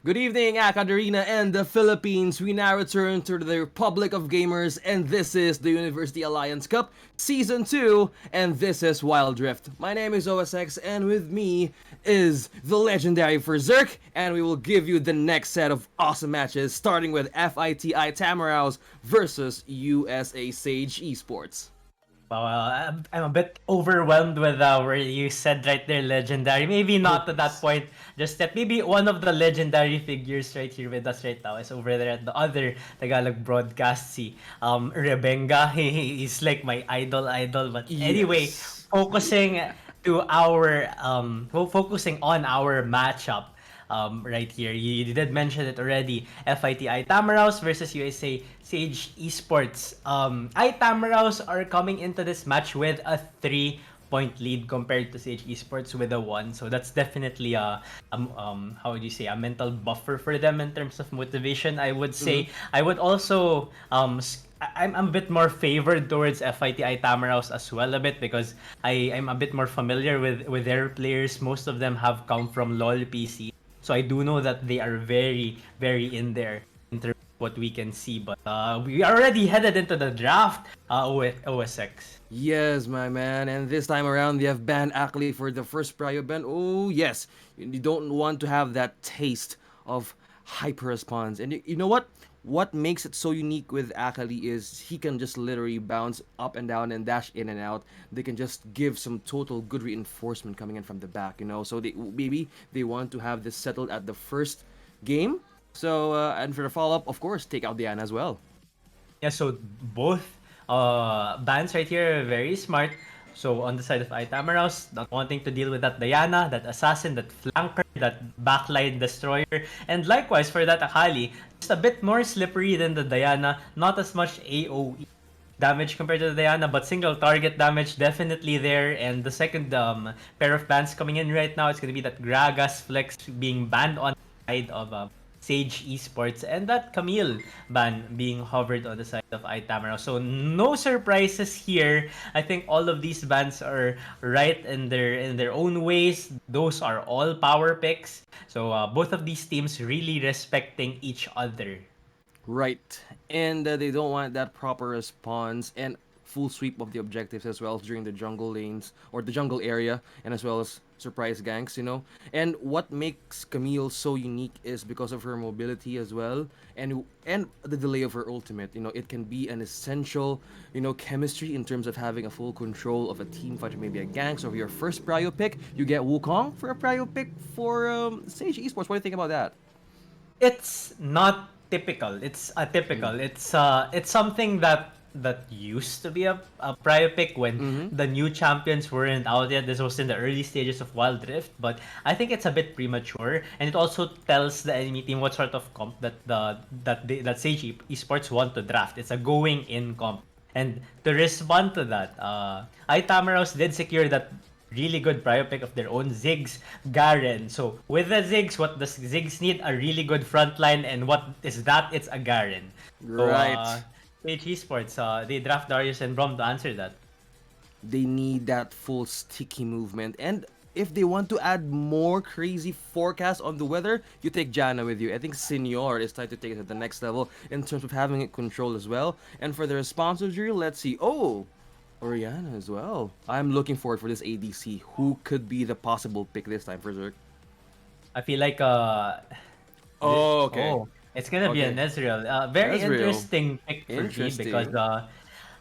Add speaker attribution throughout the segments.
Speaker 1: Good evening, AcadArena and the Philippines. We now return to the Republic of Gamers, and this is the University Alliance Cup Season 2, and this is Wild Rift. My name is OSX, and with me is the legendary Berserk, and we will give you the next set of awesome matches, starting with FIT iTamaraws versus USA Sage Esports.
Speaker 2: Well, I'm a bit overwhelmed with where you said right there, legendary. Maybe not to that point just yet. Maybe one of the legendary figures right here with us right now is over there at the other Tagalog broadcast. Si Rebenga. He's like my idol. But anyway,
Speaker 1: Yes.
Speaker 2: focusing focusing on our matchup. Right here. You did mention it already. FIT iTamaraws versus USA Sage Esports. iTamaraws are coming into this match with a 3-point lead compared to Sage Esports with a 1. So that's definitely how would you say, a mental buffer for them in terms of motivation. I would say I would also I'm a bit more favored towards FIT iTamaraws as well a bit because I'm a bit more familiar with their players. Most of them have come from LoL PC. So I do know that they are very, very in there in terms of what we can see. But we are already headed into the draft with OSX.
Speaker 1: Yes, my man. And this time around, they have banned Akali for the first prio ban. Oh, yes. You don't want to have that taste of hyper response. And you know what? What makes it so unique with Akali is he can just literally bounce up and down and dash in and out. They can just give some total good reinforcement coming in from the back, you know. So maybe they want to have this settled at the first game. So and for the follow up, of course, take out Diana as well.
Speaker 2: Yeah, so both bans right here are very smart. So on the side of iTamaraws, not wanting to deal with that Diana, that assassin, that flanker, that backline destroyer, and likewise for that Akali, just a bit more slippery than the Diana, not as much AoE damage compared to the Diana, but single target damage definitely there. And the second pair of bans coming in right now, it's gonna be that Gragas Flex being banned on the side of Sage Esports, and that Camille ban being hovered on the side of iTamaraws. So no surprises here. I think all of these bans are right in their own ways. Those are all power picks. So both of these teams really respecting each other.
Speaker 1: Right. And they don't want that proper response and full sweep of the objectives as well during the jungle lanes or the jungle area, and as well as surprise ganks, you know. And what makes Camille so unique is because of her mobility as well, and the delay of her ultimate. You know, it can be an essential, you know, chemistry in terms of having a full control of a team fight or maybe a ganks. So, your first prio pick, you get Wukong for a prio pick for Sage Esports. What do you think about that?
Speaker 2: It's not typical. It's atypical. It's something that used to be a prior pick when
Speaker 1: Mm-hmm.
Speaker 2: the new champions weren't out yet. This was in the early stages of Wild Rift, but I think it's a bit premature, and it also tells the enemy team what sort of comp that Sage Esports want to draft. It's a going in comp. And to respond to that, iTamaraws did secure that really good prior pick of their own, Ziggs, Garen. So with the Ziggs, what does Ziggs need? A really good front line, and what is that? It's a Garen. So
Speaker 1: Right.
Speaker 2: Page Esports, they draft Darius and Brom to answer that.
Speaker 1: They need that full sticky movement. And if they want to add more crazy forecast on the weather, you take Jana with you. I think Senior is trying to take it to the next level in terms of having it controlled as well. And for the responsive jury, let's see. Oh, Oriana as well. I'm looking forward for this ADC. Who could be the possible pick this time for Zerk?
Speaker 2: I feel like
Speaker 1: Oh, okay.
Speaker 2: oh, it's gonna be an
Speaker 1: Okay.
Speaker 2: Ezreal. Very
Speaker 1: Ezreal.
Speaker 2: interesting pick for G because
Speaker 1: Interesting.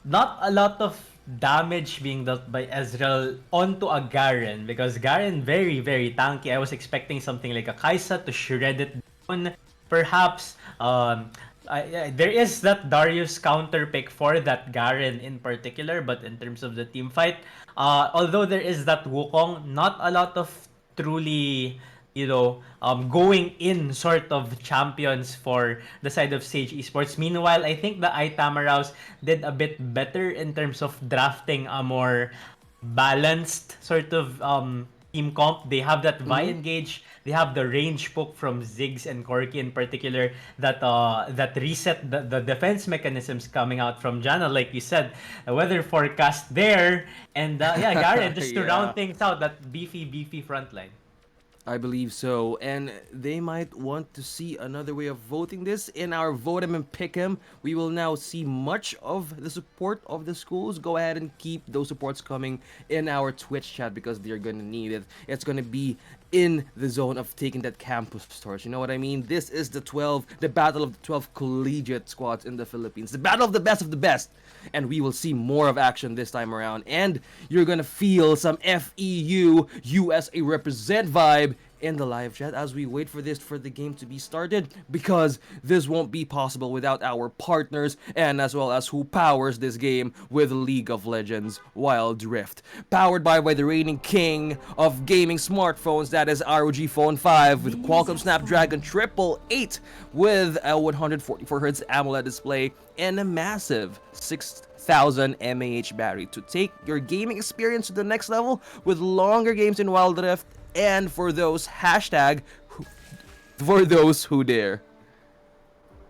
Speaker 2: not a lot of damage being dealt by Ezreal onto a Garen because Garen very tanky. I was expecting something like a Kaisa to shred it down. Perhaps there is that Darius counter pick for that Garen in particular, but in terms of the team fight, although there is that Wukong, not a lot of truly going in sort of champions for the side of Sage Esports. Meanwhile, I think the iTamaraws did a bit better in terms of drafting a more balanced sort of team comp. They have that Vi
Speaker 1: Mm-hmm.
Speaker 2: engage. They have the range poke from Ziggs and Corki in particular that reset the defense mechanisms coming out from Janna, like you said. The weather forecast there, and yeah, Garen just to
Speaker 1: Yeah.
Speaker 2: round things out, that beefy front line.
Speaker 1: I believe so. And they might want to see another way of voting this. In our Vote 'em and Pick 'em, we will now see much of the support of the schools. Go ahead and keep those supports coming in our Twitch chat because they're going to need it. It's going to be in the zone of taking that campus torch. You know what I mean? This is the battle of the 12 collegiate squads in the Philippines. The battle of the best. And we will see more of action this time around. And you're gonna feel some FEU USA represent vibe in the live chat as we wait for the game to be started, because this won't be possible without our partners and as well as who powers this game with League of Legends Wild Rift, powered by the reigning king of gaming smartphones, that is ROG Phone 5 with Qualcomm Snapdragon 888 with a 144Hz AMOLED display and a massive 6,000 mAh battery to take your gaming experience to the next level with longer games in Wild Rift, and for those for those who dare.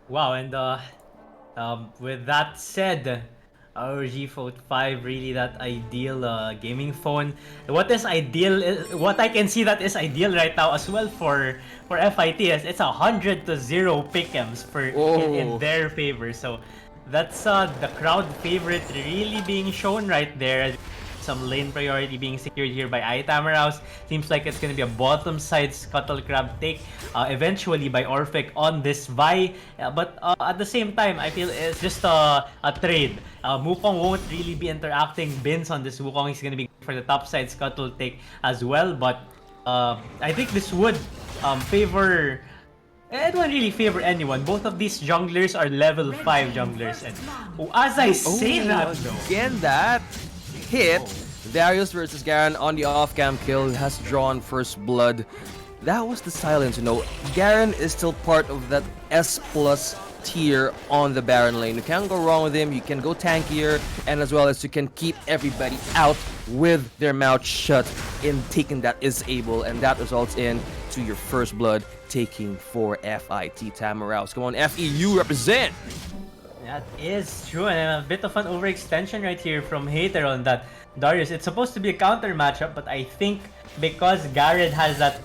Speaker 2: Wow, and with that said, ROG Phone 5 really that ideal gaming phone. What I can see that is ideal right now as well for FITS. It's 100-0 pick'ems in
Speaker 1: Oh,
Speaker 2: their favor. So that's the crowd favorite really being shown right there. Some lane priority being secured here by iTamaraws. Seems like it's going to be a bottom side scuttle crab take eventually by Orphic on this Vi. But at the same time, I feel it's just a trade. Wukong won't really be interacting bins on this Wukong. He's going to be for the top side scuttle take as well. But I think this would favor... It won't really favor anyone. Both of these junglers are level 5 junglers. And as I say that though...
Speaker 1: again that hit. Darius versus Garen on the off-cam kill has drawn first blood. That was the silence, you know. Garen is still part of that S plus tier on the Baron lane. You can't go wrong with him. You can go tankier, and as well as you can keep everybody out with their mouth shut in taking that is able, and that results in to your first blood taking for FIT Tamaraws. Come on, FEU represent.
Speaker 2: That is true, and a bit of an overextension right here from Hater on that Darius. It's supposed to be a counter matchup, but I think because Garrett has that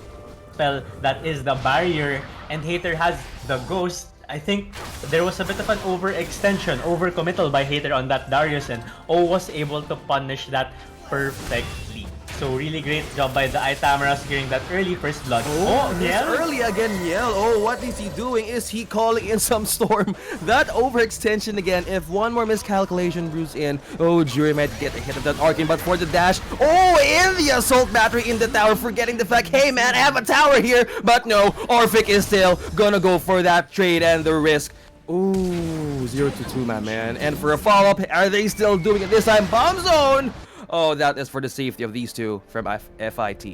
Speaker 2: spell that is the barrier, and Hater has the ghost, I think there was a bit of an overextension, overcommittal by Hater on that Darius, and O was able to punish that perfectly. So really great job by the iTamaraws securing that early first blood.
Speaker 1: Oh, this
Speaker 2: Niel?
Speaker 1: early again, Niel. Oh, what is he doing? Is he calling in some storm? That overextension again. If one more miscalculation brews in, oh, Jury might get a hit of that Arcane. But for the dash, oh, in the assault battery in the tower, forgetting the fact, hey man, I have a tower here. But no, Orphic is still gonna go for that trade and the risk. Ooh, 0-2, my man. And for a follow-up, are they still doing it this time? Bomb zone! Oh, that is for the safety of these two from FIT.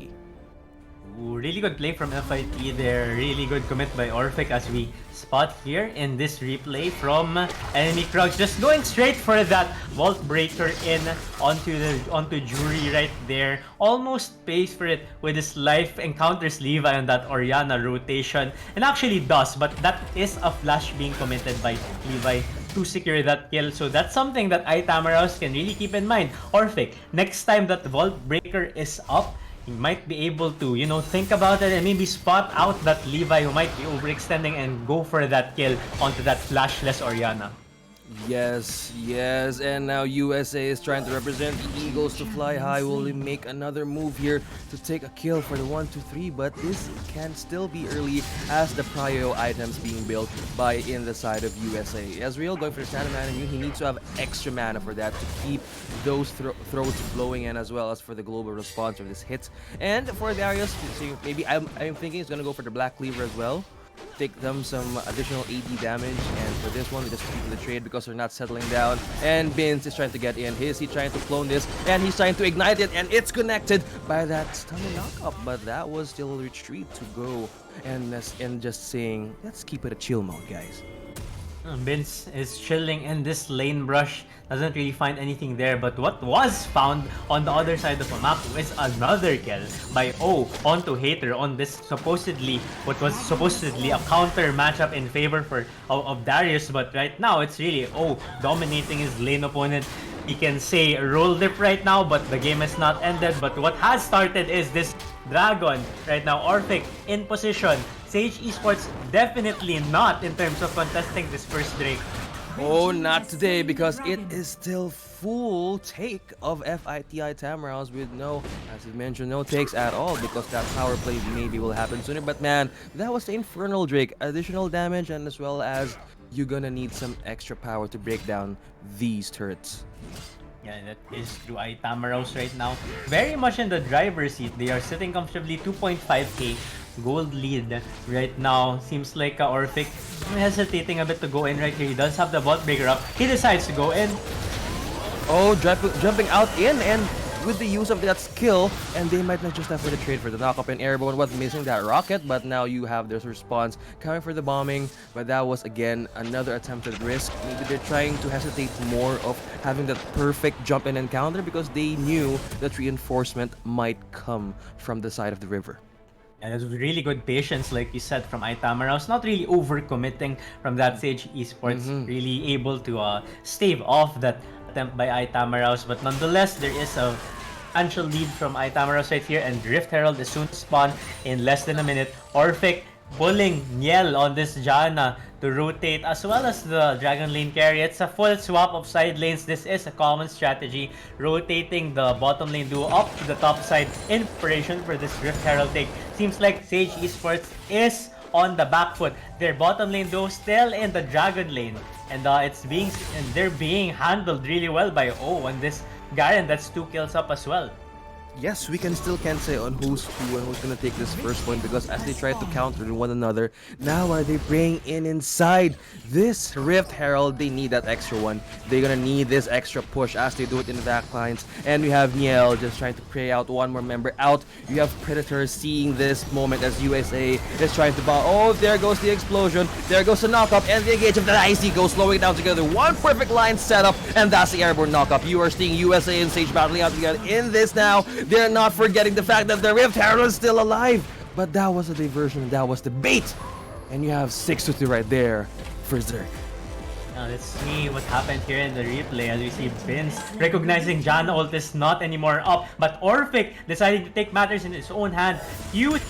Speaker 2: Ooh, really good play from FIT there. Really good commit by Orphic as we spot here in this replay from enemy Krog. Just going straight for that Vault Breaker in onto Jury right there. Almost pays for it with his life, encounters Levi on that Orianna rotation. And actually does, but that is a flash being committed by Levi to secure that kill. So that's something that iTamaraws can really keep in mind. Orphic, next time that Vault Breaker is up, he might be able to, you know, think about it and maybe spot out that Levi who might be overextending and go for that kill onto that flashless Orianna.
Speaker 1: Yes, yes, and now USA is trying to represent the Eagles to fly high. Will they make another move here to take a kill for the 1-2-3? But this can still be early as the prio items being built by in the side of USA. Ezreal going for the standard mana, he needs to have extra mana for that to keep those throws flowing in, as well as for the global response of this hit. And for Darius, maybe I'm thinking he's gonna go for the Black Cleaver as well. Take them some additional AD damage, and for this one we just keep the trade because they're not settling down. And Bins is trying to get in. Is he trying to clone this? And he's trying to ignite it, and it's connected by that stunning knockup. But that was still a retreat to go, and just saying, let's keep it a chill mode, guys.
Speaker 2: Vince is chilling in this lane brush, doesn't really find anything there, but what was found on the other side of the map is another kill by O onto Hater on this what was supposedly a counter matchup in favor of Darius, but right now it's really O dominating his lane opponent. He can say roll dip right now, but the game is not ended. But what has started is this Dragon right now. Orphic in position. Sage Esports definitely not in terms of contesting this first Drake.
Speaker 1: Oh, not today, because it is still full take of FIT iTamaraws with no, as you mentioned, no takes at all, because that power play maybe will happen sooner. But man, that was the Infernal Drake. Additional damage, and as well as you're gonna need some extra power to break down these turrets.
Speaker 2: Yeah, that is true. iTamaraws right now very much in the driver's seat. They are sitting comfortably 2.5k gold lead right now. Seems like Orphic hesitating a bit to go in right here. He does have the Vault Breaker up. He decides to go in.
Speaker 1: Oh, jumping out in, and with the use of that skill, and they might not just have for the trade for the knockup and airborne, was missing that rocket, but now you have this response coming for the bombing. But that was again another attempted risk. Maybe they're trying to hesitate more of having that perfect jump in encounter because they knew that reinforcement might come from the side of the river.
Speaker 2: And it was really good patience, like you said, from iTamaraws. Not really overcommitting from that Sage Esports. Really able to stave off that attempt by iTamaraws. But nonetheless, there is a substantial lead from iTamaraws right here. And Rift Herald is soon to spawn in less than a minute. Orphic pulling Niel on this Janna to rotate, as well as the Dragon Lane carry. It's a full swap of side lanes. This is a common strategy, rotating the bottom lane duo up to the top side in preparation for this Rift Herald take. Seems like Sage Esports is on the back foot. Their bottom lane duo still in the Dragon Lane, and they're being handled really well by O on this Garen. That's 2 kills up as well.
Speaker 1: Yes, we can't say on who's who and who's gonna take this first point, because as they try to counter one another, now are they bringing in inside this Rift Herald? They need that extra one. They're gonna need this extra push as they do it in the back lines. And we have Niel just trying to pray out one more member out. You have Predator seeing this moment as USA is trying to bomb. Oh, there goes the explosion. There goes the knockup, and the engage of the Icy goes slowing down together. One perfect line setup, and that's the airborne knockup. You are seeing USA and Sage battling out together in this now. They're not forgetting the fact that the Rift Herald is still alive. But that was a diversion, that was the bait. And you have 6-2 right there for Zerk.
Speaker 2: Now let's see what happened here in the replay as we see Vince recognizing Janna ult is not anymore up, but Orphic deciding to take matters in his own hand. Huge,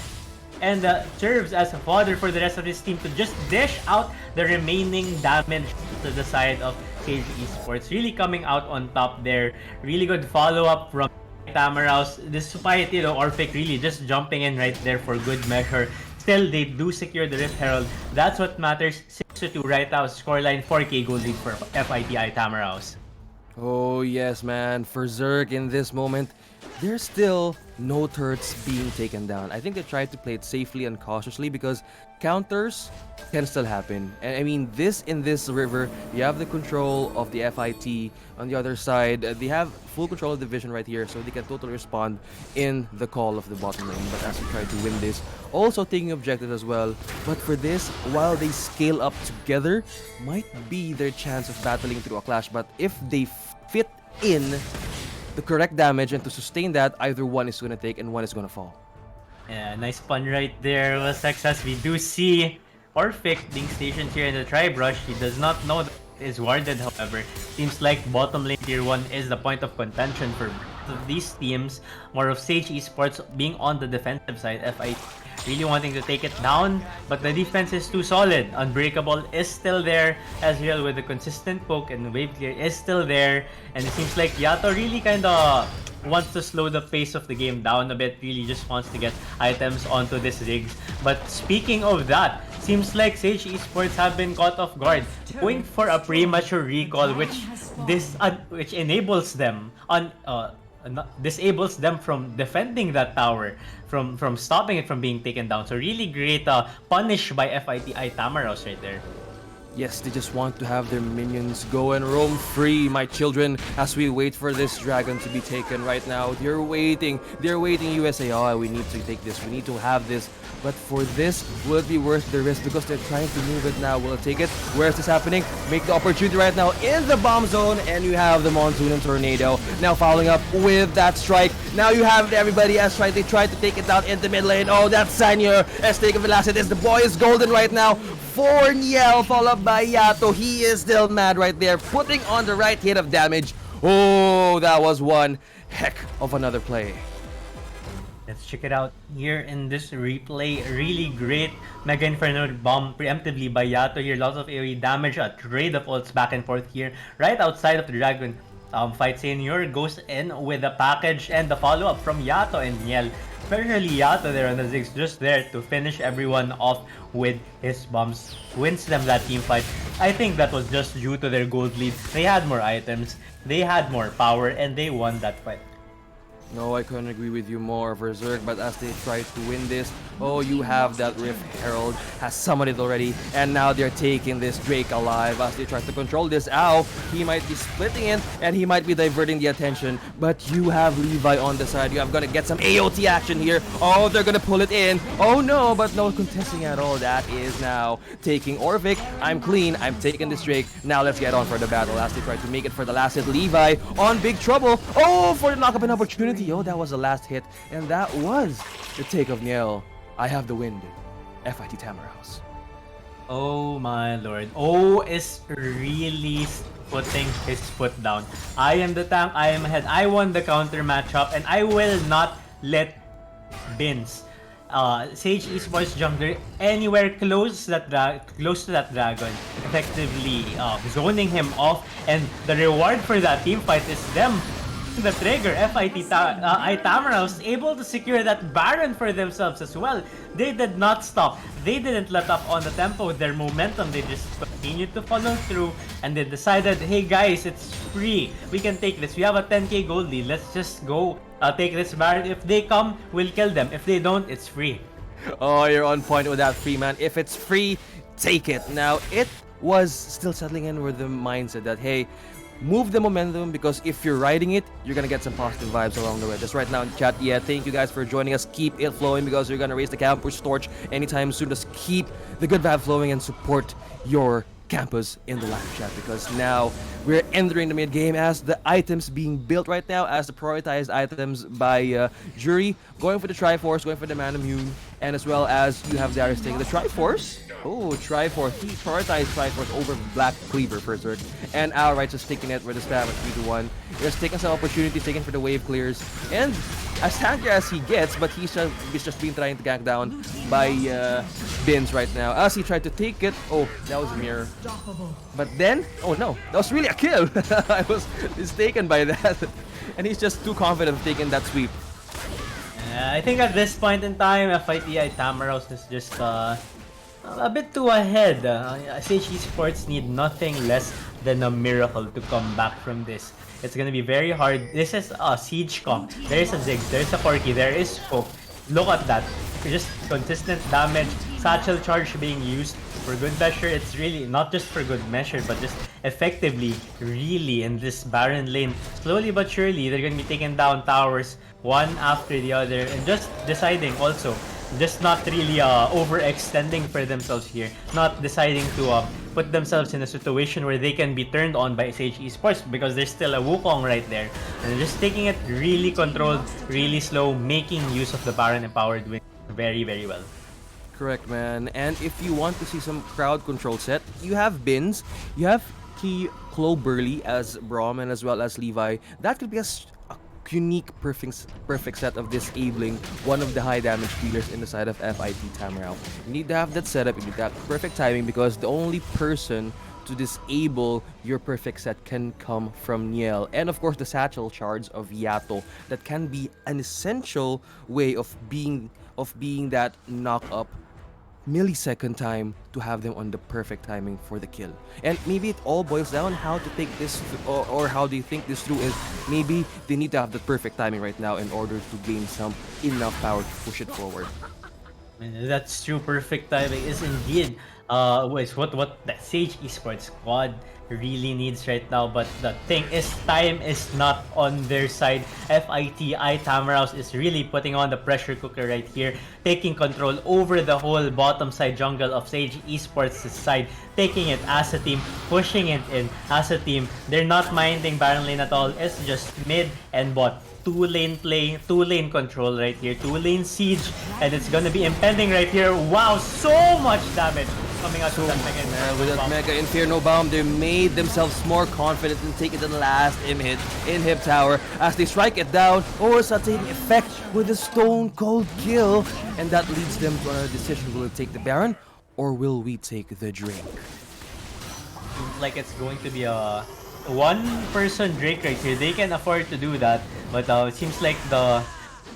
Speaker 2: and serves as a fodder for the rest of his team to just dish out the remaining damage to the side of Sage Esports. Really coming out on top there. Really good follow-up from iTamaraws, despite, Orphic really just jumping in right there for good measure, still they do secure the Rift Herald. That's what matters. 6-2 right now, scoreline 4K goal lead for FIT iTamaraws.
Speaker 1: Oh yes, man. For Zerg in this moment, there's still no turrets being taken down. I think they tried to play it safely and cautiously because counters can still happen. And I mean, this in this river, you have the control of the FIT. On the other side, they have full control of the vision right here, so they can totally respond in the call of the bottom lane. But as we try to win this, also taking objective as well. But for this, while they scale up together, might be their chance of battling through a clash. But if they fit in the correct damage and to sustain that, either one is going to take and one is going to fall.
Speaker 2: Yeah, nice pun right there, was success. We do see Orphic being stationed here in the Tribe Rush. He does not know that it is warded, however. Seems like bottom lane tier 1 is the point of contention for both of these teams. More of Sage Esports being on the defensive side. FIT really wanting to take it down, but the defense is too solid. Unbreakable is still there, as well with the consistent poke, and wave clear is still there. And it seems like Yato really kinda wants to slow the pace of the game down a bit, really just wants to get items onto this Ziggs. But speaking of that, seems like Sage Esports have been caught off guard, going for a premature recall, which enables them disables them from defending that tower, from stopping it from being taken down. So really great punish by FIT iTamaraws right there.
Speaker 1: Yes, they just want to have their minions go and roam free, my children, as we wait for this dragon to be taken right now. They're waiting, USA. Oh, we need to take this, we need to have this. But for this, will it be worth the risk? Because they're trying to move it now. Will it take it? Where is this happening? Make the opportunity right now in the bomb zone, and you have the Monsoon and Tornado. Now following up with that strike. Now you have everybody as right. They tried to take it down in the mid lane. Oh, that's Sanya as taken the last hit. The boy is golden right now. For Niel, followed up by Yato. He is still mad right there, putting on the right hit of damage. Oh, that was one heck of another play.
Speaker 2: Let's check it out here in this replay. Really great Mega Inferno bomb preemptively by Yato here. Lots of AoE damage, a trade of ults back and forth here. Right outside of the dragon fight, Senior goes in with the package and the follow-up from Yato and Niel. Especially Yato there on the Ziggs, just there to finish everyone off with his bombs. Wins them that team fight. I think that was just due to their gold lead. They had more items, they had more power, and they won that fight.
Speaker 1: No, I couldn't agree with you more, Berserk, but as they try to win this, oh, you have that Rift Herald has summoned it already, and now they're taking this Drake alive as they try to control this. Ow, he might be splitting in, and he might be diverting the attention, but you have Levi on the side. You have got to get some AOT action here. Oh, they're gonna pull it in. Oh no, but no contesting at all. That is now taking Orphic. I'm clean, I'm taking this Drake. Now let's get on for the battle as they try to make it for the last hit. Levi on big trouble. Oh, for the knock-up an opportunity. Oh, that was the last hit, and that was the take of Niel. I have the wind. FIT Tamaraws.
Speaker 2: Oh my lord. O is really putting his foot down. I am the tank, I am ahead. I won the counter matchup, and I will not let Bins, Sage Esports jungler, anywhere close to that dragon, effectively zoning him off. And the reward for that team fight is them the trigger. iTamaraws able to secure that Baron for themselves as well. They did not stop. They didn't let up on the tempo with their momentum. They just continued to follow through, and they decided, hey guys, it's free. We can take this. We have a 10k gold lead. Let's just go take this Baron. If they come, we'll kill them. If they don't, it's free.
Speaker 1: Oh, you're on point with that, free man. If it's free, take it. Now, it was still settling in with the mindset that, hey, move the momentum, because if you're riding it, you're gonna get some positive vibes along the way. Just right now in chat, yeah, thank you guys for joining us. Keep it flowing, because you're gonna raise the campus torch anytime soon. Just keep the good vibe flowing and support your campus in the live chat, because now we're entering the mid game as the items being built right now, as the prioritized items by Jury, going for the Triforce, going for the Man Immune, and as well as you have Darius taking the Triforce. Oh, Triforce. He prioritized Triforce over Black Cleaver for Zerg. And outright just taking it with the spam at 3-1. Just taking some opportunities, taking for the wave clears. And as tanky as he gets, but he's just been trying to gank down by Bins right now. As he tried to take it. Oh, that was a mirror. But then, oh no, that was really a kill. I was mistaken by that. and he's just too confident of taking that sweep.
Speaker 2: I think at this point in time, FITI Tamaros is just a bit too ahead. SH Esports need nothing less than a miracle to come back from this. It's gonna be very hard. This is a siege comp. There is a Ziggs, there is a Corki, there is Scope. Look at that. Just consistent damage, satchel charge being used for good measure. It's really not just for good measure, but just effectively, really in this Baron lane. Slowly but surely, they're gonna be taking down towers one after the other and just deciding also just not really overextending for themselves here, not deciding to put themselves in a situation where they can be turned on by SH Esports because there's still a Wukong right there, and just taking it really controlled, really slow, making use of the Baron empowered win very, very well.
Speaker 1: Correct, man. And if you want to see some crowd control set, you have Bins, you have Key Clo Burley as Braum and as well as Levi. That could be a unique perfect set of disabling one of the high damage dealers in the side of FITamaraws. You need to have that setup, you need to have perfect timing because the only person to disable your perfect set can come from Niel. And of course the satchel shards of Yato that can be an essential way of being that knock up millisecond time to have them on the perfect timing for the kill. And maybe it all boils down how to take this or how do you think this through is maybe they need to have the perfect timing right now in order to gain some enough power to push it forward.
Speaker 2: That's true. Perfect timing is indeed what the Sage Esports squad really needs right now. But the thing is, time is not on their side. FITI Tamaraws is really putting on the pressure cooker right here, taking control over the whole bottom side jungle of Sage Esports' side, taking it as a team, pushing it in as a team. They're not minding Baron lane at all. It's just mid and bot. Two-lane play, two-lane control right here, two-lane siege, and it's gonna be impending right here. Wow, so much damage coming out of that Mega Inferno
Speaker 1: With that
Speaker 2: Bomb.
Speaker 1: Mega Inferno Bomb, they made themselves more confident in taking the last inhib tower as they strike it down. Orisa taking effect with a stone cold kill, and that leads them to another decision. Will we take the Baron or will we take the Drake?
Speaker 2: Seems like it's going to be a one-person Drake right here. They can afford to do that, but it seems like the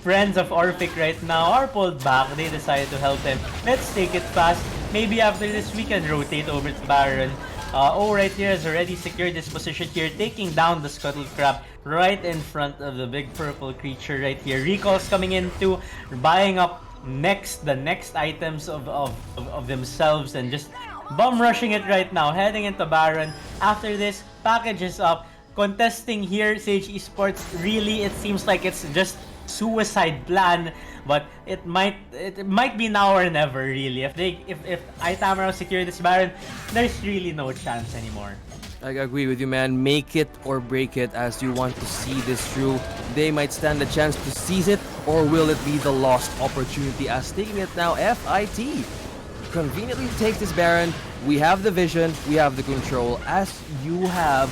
Speaker 2: friends of Orphic right now are pulled back. They decided to help them. Let's take it fast. Maybe after this we can rotate over to Baron. Right here has already secured this position here, taking down the Scuttle Crab right in front of the big purple creature right here. Recalls coming in too, buying up the next items of themselves and just bum rushing it right now, heading into Baron. After this, package is up. Contesting here, Sage Esports, really, it seems like it's just suicide plan, but it might be now or never, really. If iTamaraws secure this Baron, there's really no chance anymore.
Speaker 1: I agree with you, man. Make it or break it as you want to see this through. They might stand a chance to seize it, or will it be the lost opportunity as taking it now FIT conveniently takes this Baron. We have the vision, we have the control, as you have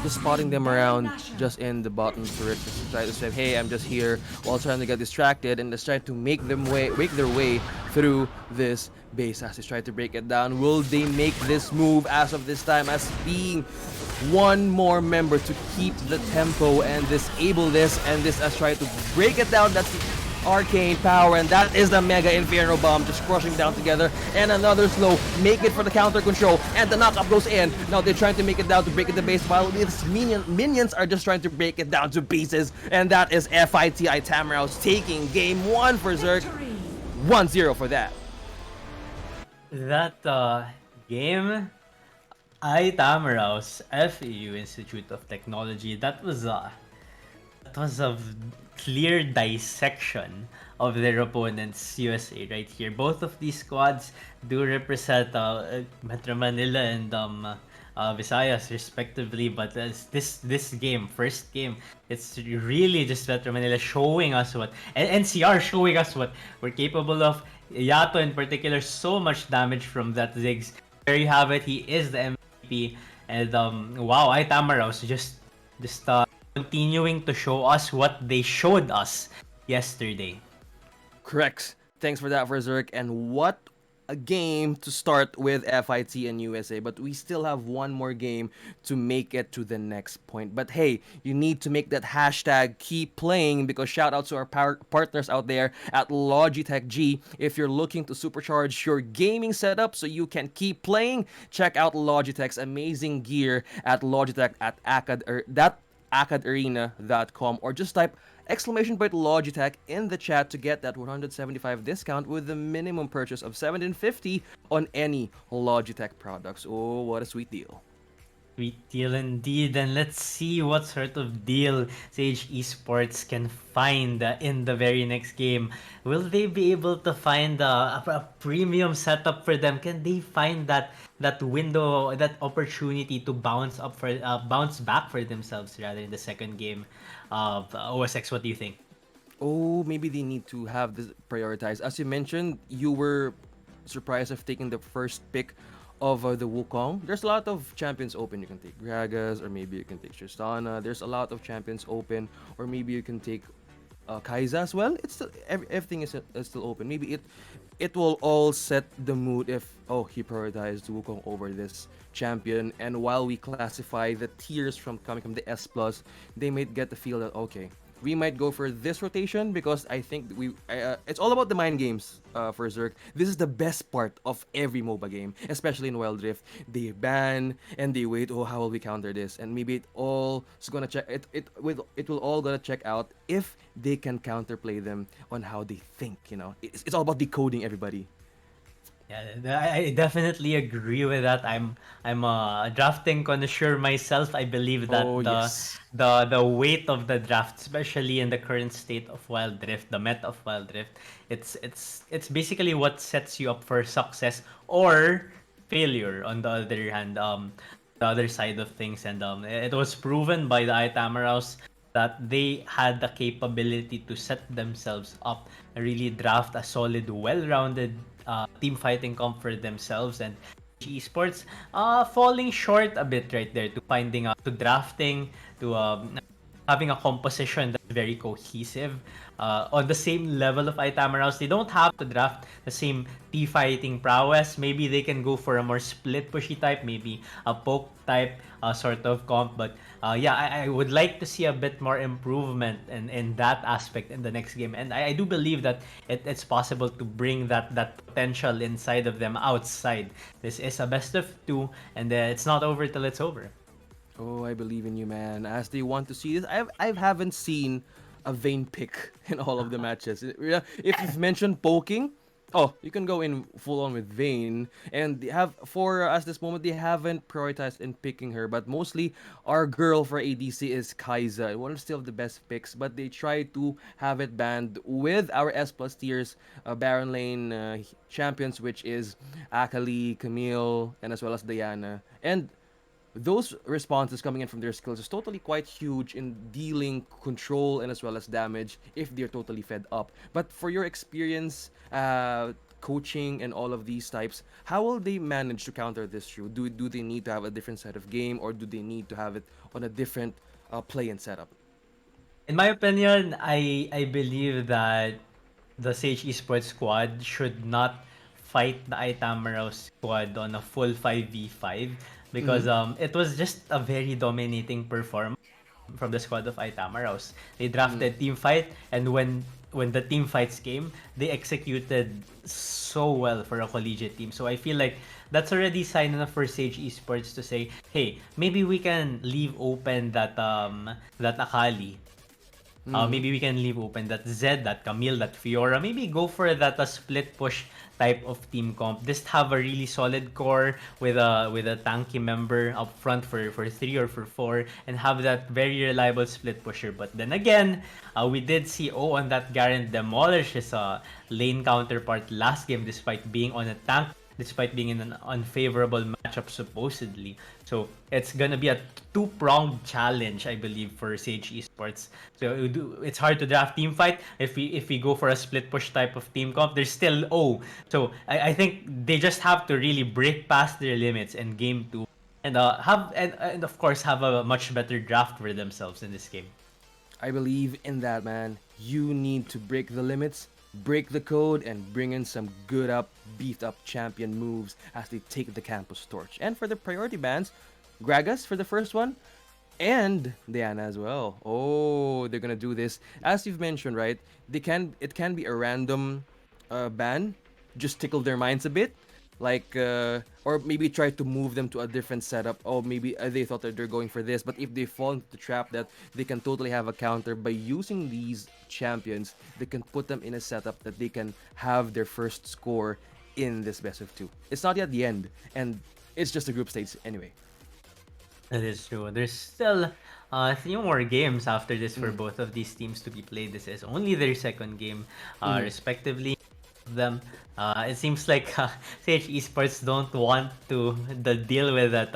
Speaker 1: just spotting them around just in the bottom turret, just try to say, hey, I'm just here while trying to get distracted and just trying to make their way through this base as they try to break it down. Will they make this move as of this time as being one more member to keep the tempo and disable this, and this as try to break it down? That's the arcane power, and that is the Mega Inferno Bomb just crushing down together, and another slow, make it for the counter control, and the knockup goes in. Now they're trying to make it down to break it to base, while these minions are just trying to break it down to pieces, and that is FITI Tamaraws taking game 1 for Zerk. 1-0 for that.
Speaker 2: That game, iTamaraws, FEU Institute of Technology, that was a clear dissection of their opponents, USA, right here. Both of these squads do represent Metro Manila and Visayas respectively, but this game, first game, it's really just Metro Manila showing us and NCR showing us what we're capable of. Yato in particular, so much damage from that Ziggs. There you have it, he is the MVP, and wow, iTamaraws just continuing to show us what they showed us yesterday.
Speaker 1: Correct. Thanks for that for Zerk. And what a game to start with FIT and USA, but we still have one more game to make it to the next point. But hey, you need to make that hashtag keep playing, because shout out to our partners out there at Logitech G. If you're looking to supercharge your gaming setup so you can keep playing, check out Logitech's amazing gear at Logitech at AcadArena.com, or just type exclamation point Logitech in the chat to get that 175 discount with the minimum purchase of 750 on any Logitech products. Oh, what a sweet deal.
Speaker 2: Sweet deal indeed. And let's see what sort of deal Sage Esports can find in the very next game. Will they be able to find a premium setup for them? Can they find that window, that opportunity to bounce back for themselves rather in the second game of OSX? What do you think?
Speaker 1: Oh, maybe they need to have this prioritized. As you mentioned, you were surprised of taking the first pick of the Wukong. There's a lot of champions open. You can take Gragas, or maybe you can take Tristana. There's a lot of champions open, or maybe you can take Kaiza as well. It's still everything is still open. Maybe it will all set the mood if he prioritized Wukong over this champion. And while we classify the tiers from coming from the S plus, they might get the feel that okay, we might go for this rotation, because I think it's all about the mind games for Zerk. This is the best part of every MOBA game, especially in Wild Rift. They ban and they wait. Oh, how will we counter this? And maybe it all is gonna check. It will all gonna check out if they can counterplay them on how they think. It's all about decoding everybody.
Speaker 2: Yeah, I definitely agree with that. I'm a drafting connoisseur myself. I believe
Speaker 1: Oh
Speaker 2: that
Speaker 1: yes.
Speaker 2: the weight of the draft, especially in the current state of Wild Rift, the meta of Wild Rift, it's basically what sets you up for success or failure. On the other hand, the other side of things, and it was proven by the iTamaraws that they had the capability to set themselves up, really draft a solid, well-rounded team fighting comp for themselves. And esports falling short a bit right there to finding to drafting, to having a composition that's very cohesive on the same level of iTamaraws. They don't have to draft the same T-fighting prowess. Maybe they can go for a more split pushy type, maybe a poke type sort of comp. But yeah, I would like to see a bit more improvement in that aspect in the next game. And I do believe that it's possible to bring that potential inside of them outside. This is a best of two, and it's not over till it's over.
Speaker 1: Oh, I believe in you, man. As they want to see this, I haven't seen a Vayne pick in all of the matches. Yeah, if you've mentioned poking, you can go in full on with Vayne, and they have for us this moment they haven't prioritized in picking her, but mostly our girl for ADC is Kaiza, one of still the best picks, but they try to have it banned with our S plus tiers, Baron Lane champions, which is Akali, Camille, and as well as Diana, and those responses coming in from their skills is totally quite huge in dealing control and as well as damage if they're totally fed up. But for your experience, coaching and all of these types, how will they manage to counter this through? Do they need to have a different set of game, or do they need to have it on a different play and setup?
Speaker 2: In my opinion, I believe that the Sage Esports squad should not fight the Itamaraw squad on a full 5v5,
Speaker 1: Mm-hmm.
Speaker 2: because it was just a very dominating performance from the squad of Itamaraws. They
Speaker 1: Mm-hmm.
Speaker 2: drafted team fight, and when the team fights came, they executed so well for a collegiate team. So I feel like that's already sign enough for Sage Esports to say, hey, maybe we can leave open that Akali.
Speaker 1: Mm-hmm.
Speaker 2: Maybe we can leave open that Zed, that Camille, that Fiora. Maybe go for that split push type of team comp. Just have a really solid core with a tanky member up front for 3 or for 4, and have that very reliable split pusher. But then again, we did see on that Garen demolish his lane counterpart last game, despite being on a tank, despite being in an unfavorable matchup supposedly. So it's gonna be a two-pronged challenge, I believe, for Sage Esports. So it's hard to draft team fight if we go for a split push type of team comp. There's still So I think they just have to really break past their limits in game two, and and of course have a much better draft for themselves in this game.
Speaker 1: I believe in that, man. You need to break the limits break the code and bring in some good up, beefed up champion moves as they take the campus torch. And for the priority bans, Gragas for the first one, and Diana as well. Oh, they're gonna do this as you've mentioned, right? It can be a random ban, just tickle their minds a bit, like or maybe try to move them to a different setup. Oh, maybe they thought that they're going for this, but if they fall into the trap that they can totally have a counter by using these champions, they can put them in a setup that they can have their first score in this best of two. It's not yet the end, and it's just a group stage anyway.
Speaker 2: That is true. There's still three more games after this for
Speaker 1: Mm.
Speaker 2: both of these teams to be played. This is only their second game,
Speaker 1: Mm.
Speaker 2: respectively. Them, it seems like CH Esports don't want to deal with that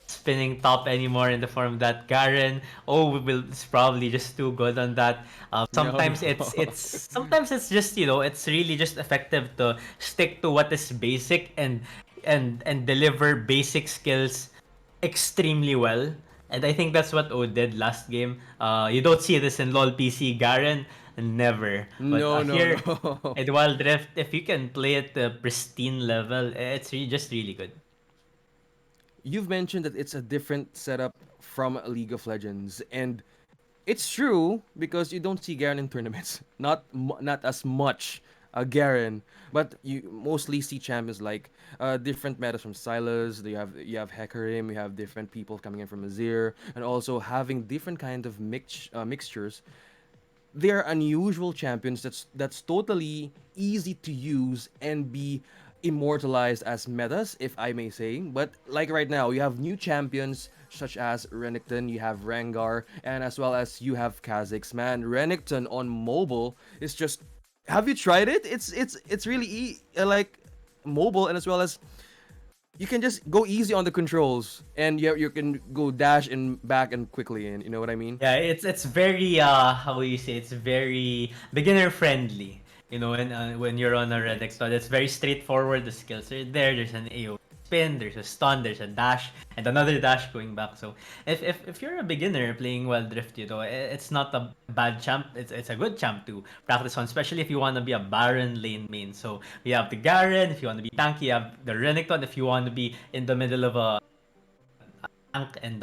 Speaker 2: spinning top anymore in the form of that Garen. Oh, it's probably just too good on that.
Speaker 1: No,
Speaker 2: Sometimes
Speaker 1: no.
Speaker 2: sometimes it's just it's really just effective to stick to what is basic and deliver basic skills extremely well. And I think that's what O did last game. You don't see this in LoL PC Garen, never. But
Speaker 1: No, no,
Speaker 2: here
Speaker 1: no.
Speaker 2: at Wild Rift, if you can play at the pristine level, it's just really good.
Speaker 1: You've mentioned that it's a different setup from League of Legends, and it's true because you don't see Garen in tournaments. Not as much Garen, but you mostly see champions like different metas from Silas. You have Hecarim. You have different people coming in from Azir, and also having different kind of mixtures. They are unusual champions that's totally easy to use and be immortalized as metas, if I may say. But like right now, you have new champions such as Renekton, you have Rengar, and as well as you have Kha'Zix. Man, Renekton on mobile is just. Have you tried it? It's really like mobile, and as well as you can just go easy on the controls, and you can go dash and back and quickly, and you know what I mean.
Speaker 2: Yeah, it's very how will you say, it's very beginner friendly. You know, when you're on a red X, it's very straightforward. The skills are there. There's an AO spin, there's a stun, there's a dash, and another dash going back. So if you're a beginner playing Wild Rift, it's not a bad champ. It's a good champ to practice on, especially if you want to be a Baron lane main. So we have the Garen. If you want to be tanky, you have the Renekton. If you want to be in the middle of a tank and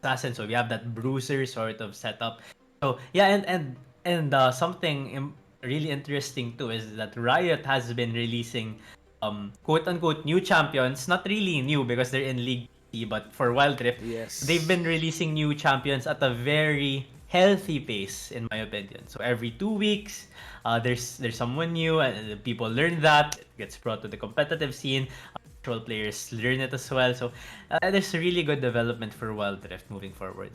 Speaker 2: assassin. So we have that bruiser sort of setup. So yeah, and something really interesting too is that Riot has been releasing quote unquote new champions. Not really new because they're in League C, but for Wild Rift, they've
Speaker 1: Yes.
Speaker 2: been releasing new champions at a very healthy pace, in my opinion. So every 2 weeks, there's someone new, and people learn that. It gets brought to the competitive scene. Actual players learn it as well. So there's really good development for Wild Rift moving forward.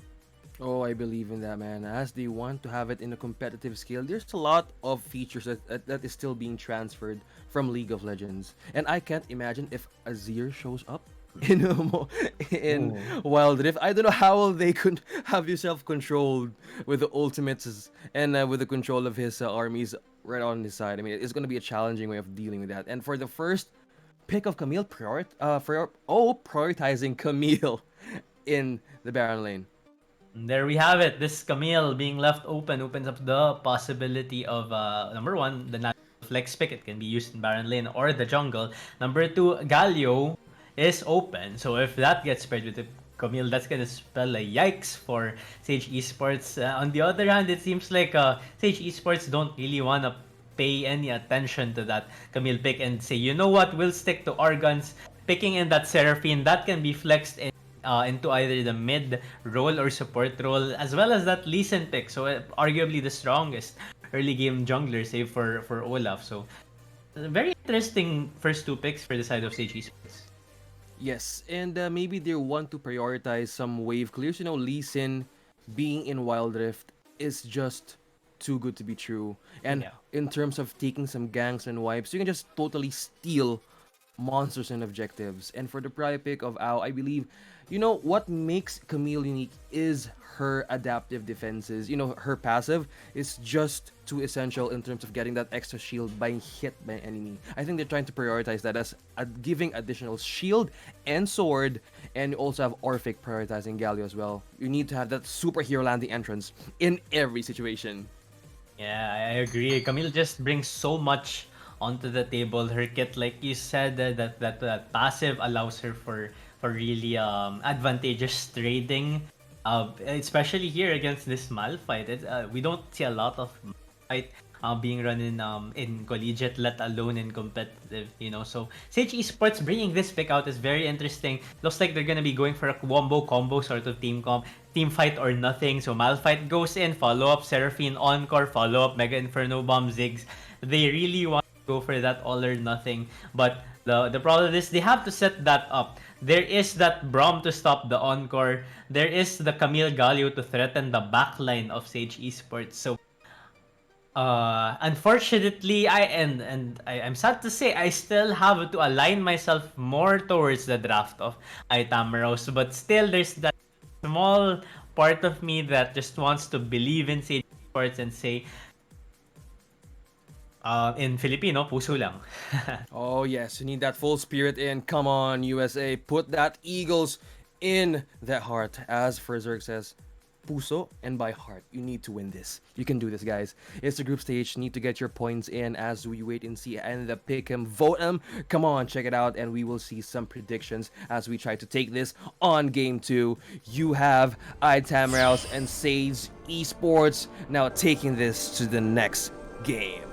Speaker 1: Oh, I believe in that, man. As they want to have it in a competitive scale, there's a lot of features that is still being transferred from League of Legends. And I can't imagine if Azir shows up in in
Speaker 2: Ooh.
Speaker 1: Wild Rift. I don't know how they could have yourself controlled with the ultimates and with the control of his armies right on his side. I mean, it's going to be a challenging way of dealing with that. And for the first pick of Camille, prioritizing Camille in the Baron lane.
Speaker 2: And there we have it. This Camille being left open opens up the possibility of number one, the natural flex pick. It can be used in Baron Lane or the jungle. Number two, Galio is open. So if that gets paired with the Camille, that's gonna spell a yikes for Sage Esports. On the other hand, it seems like Sage Esports don't really wanna pay any attention to that Camille pick and say, you know what, we'll stick to Organs. Picking in that Seraphine, that can be flexed into either the mid role or support role, as well as that Lee Sin pick. So arguably the strongest early game jungler, save for Olaf. So very interesting first two picks for the side of Sage Esports.
Speaker 1: Yes, and maybe they want to prioritize some wave clears. You know, Lee Sin being in Wild Rift is just too good to be true. And
Speaker 2: Yeah.
Speaker 1: in terms of taking some ganks and wipes, you can just totally steal monsters and objectives. And for the prior pick of Ao, I believe, you know, what makes Camille unique is her adaptive defenses. You know, her passive is just too essential in terms of getting that extra shield by hit by an enemy. I think they're trying to prioritize that as giving additional shield and sword, and you also have Orphic prioritizing Galio as well. You need to have that superhero landing entrance in every situation.
Speaker 2: Yeah, I agree. Camille just brings so much onto the table. Her kit, like you said, that passive allows her for really advantageous trading. Especially here against this Malphite. We don't see a lot of Malphite being run in collegiate, let alone in competitive. So Sage Esports bringing this pick out is very interesting. Looks like they're gonna be going for a wombo combo sort of team fight or nothing. So Malphite goes in, follow up Seraphine Encore, follow up Mega Inferno Bomb Ziggs. They really want to go for that all or nothing. But the problem is they have to set that up. There is that Braum to stop the Encore. There is the Camille Galio to threaten the backline of Sage Esports. So unfortunately, I'm sad to say I still have to align myself more towards the draft of iTamaraws, but still there's that small part of me that just wants to believe in Sage Sports and say, in Filipino, puso lang.
Speaker 1: Oh yes, you need that full spirit in. Come on, USA, put that Eagles in that heart. As Ferzerg says, puso and by heart. You need to win this. You can do this, guys. It's the group stage. Need to get your points in as we wait and see and the pick 'em, vote 'em. Come on, check it out, and we will see some predictions as we try to take this on game 2. You have iTamaraws and Sage Esports now taking this to the next game.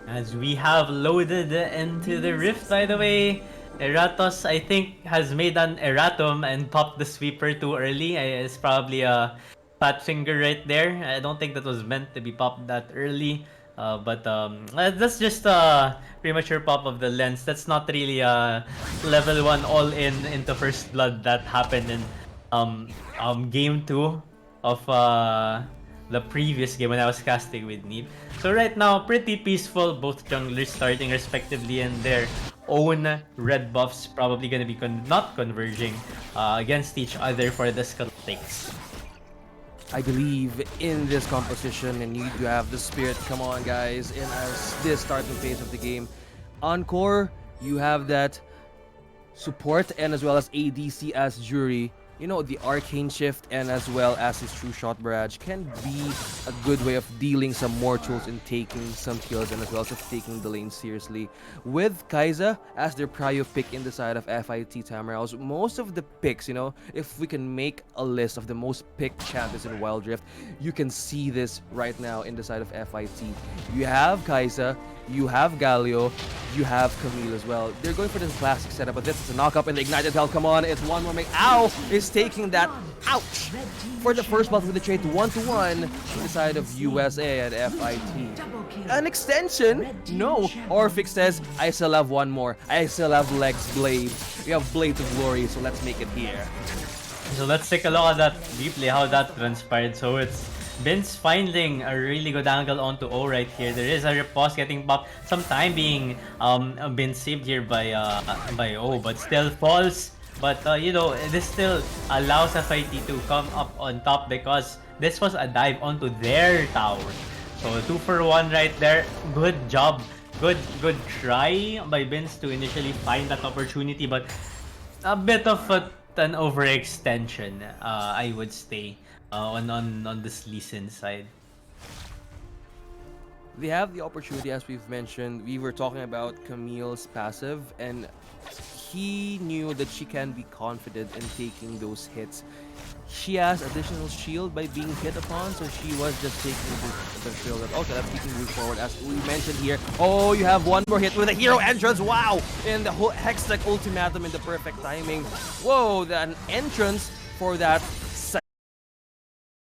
Speaker 2: As we have loaded into the rift, by the way, Eratos, I think, has made an erratum and popped the sweeper too early. It's probably a fat finger right there. I don't think that was meant to be popped that early. But that's just a premature pop of the lens. That's not really a level 1 all-in into First Blood that happened in game 2 of the previous game when I was casting with Neve. So right now, pretty peaceful. Both junglers starting respectively in their own red buffs. Probably gonna be not converging against each other for the skull takes.
Speaker 1: I believe in this composition and you do have the spirit. Come on, guys. In this starting phase of the game, Encore, you have that support and as well as ADC as jury. You know, the arcane shift and as well as his true shot barrage can be a good way of dealing some mortals and taking some kills and as well as taking the lane seriously. With Kai'Sa as their prio pick in the side of FIT Tamaraws, most of the picks, you know, if we can make a list of the most picked champions in Wild Rift, you can see this right now in the side of FIT. You have Kai'Sa, you have Galio, you have Camille as well. They're going for this classic setup, but this is a knock-up in the ignited health. Come on, it's one more make. Ow! Is taking that. Ouch! For the first buff with the trade 1-1 on the side of USA at FIT. An extension? No. Orphix says, I still have one more. I still have Legs Blade. We have Blade of Glory, so let's make it here.
Speaker 2: So let's take a look at that replay, how that transpired. So it's Vince finding a really good angle onto O right here. There is a riposte getting popped. Some time being been saved here by O, but still falls. But you know, this still allows FIT to come up on top because this was a dive onto their tower. So 2 for 1 right there. Good job. Good try by Vince to initially find that opportunity, but a bit of an overextension, I would say, on this Lee Sin side.
Speaker 1: They have the opportunity, as we've mentioned. We were talking about Camille's passive, and he knew that she can be confident in taking those hits. She has additional shield by being hit upon, so she was just taking the shield. Okay, let's keep moving forward. As we mentioned here, oh, you have one more hit with a hero entrance. Wow! And the whole Hextech ultimatum in the perfect timing. Whoa, that entrance for that